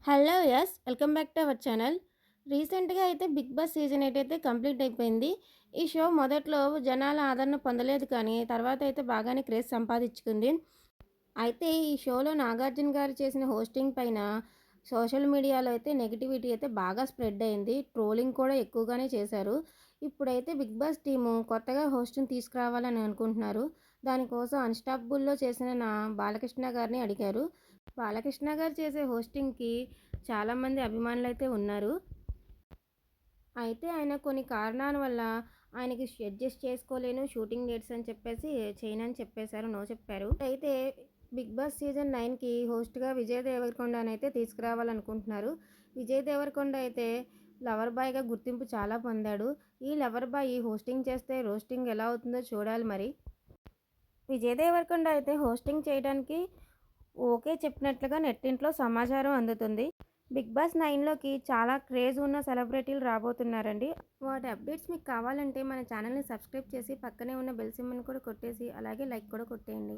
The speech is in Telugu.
Hello welcome back to our channel. రీసెంట్‌గా అయితే 'బిగ్ బాస్' సీజన్ 8 అయితే కంప్లీట్ అయిపోయింది. ఈ షో మొదట్లో జనాల ఆదరణ పొందలేదు కానీ తర్వాత అయితే బాగానే క్రేజ్ సంపాదించుకుంది. అయితే ఈ షోలో నాగార్జున గారు చేసిన హోస్టింగ్ పైన సోషల్ మీడియాలో అయితే నెగటివిటీ అయితే బాగా స్ప్రెడ్ అయింది. ట్రోలింగ్ కూడా ఎక్కువగానే చేశారు. ఇప్పుడైతే 'బిగ్ బాస్' టీము కొత్తగా హోస్ట్‌ని తీసుకురావాలని అనుకుంటున్నారు. దానికోసం 'అన్‌స్టాపబుల్‌లో' చేసిన బాలకృష్ణ గారిని అడిగారు. బాలకృష్ణ గారు చేసే హోస్టింగ్‌కి చాలామంది అభిమానులైతే ఉన్నారు. అయితే ఆయన కొన్ని కారణాల వల్ల ఆయనకి అడ్జస్ట్ చేసుకోలేను షూటింగ్ డేట్స్ అని చెప్పేసి చేయనని చెప్పేశారు. నో చెప్పారు. అయితే 'బిగ్ బాస్' సీజన్ 9కి హోస్ట్‌గా విజయ్ దేవరకొండనైతే తీసుకురావాలనుకుంటున్నారు. విజయ్ దేవరకొండ అయితే లవర్ బాయ్‌గా గుర్తింపు చాలా పొందాడు. ఈ లవర్ బాయ్ హోస్టింగ్ చేస్తే రోస్టింగ్ ఎలా అవుతుందో చూడాలి మరి. విజయ్ దేవరకొండ అయితే హోస్టింగ్ చేయడానికి ఓకే చెప్పినట్లుగా నెట్టింట్లో సమాచారం అందుతుంది. 'బిగ్ బాస్ 9లోకి చాలా క్రేజ్ ఉన్న సెలబ్రిటీలు రాబోతున్నారండి. వాటి అప్డేట్స్ మీకు కావాలంటే మన ఛానల్‌ని సబ్స్క్రైబ్ చేసి పక్కనే ఉన్న బెల్ సింబల్‌ని కూడా కొట్టేసి అలాగే లైక్ కూడా కొట్టేయండి.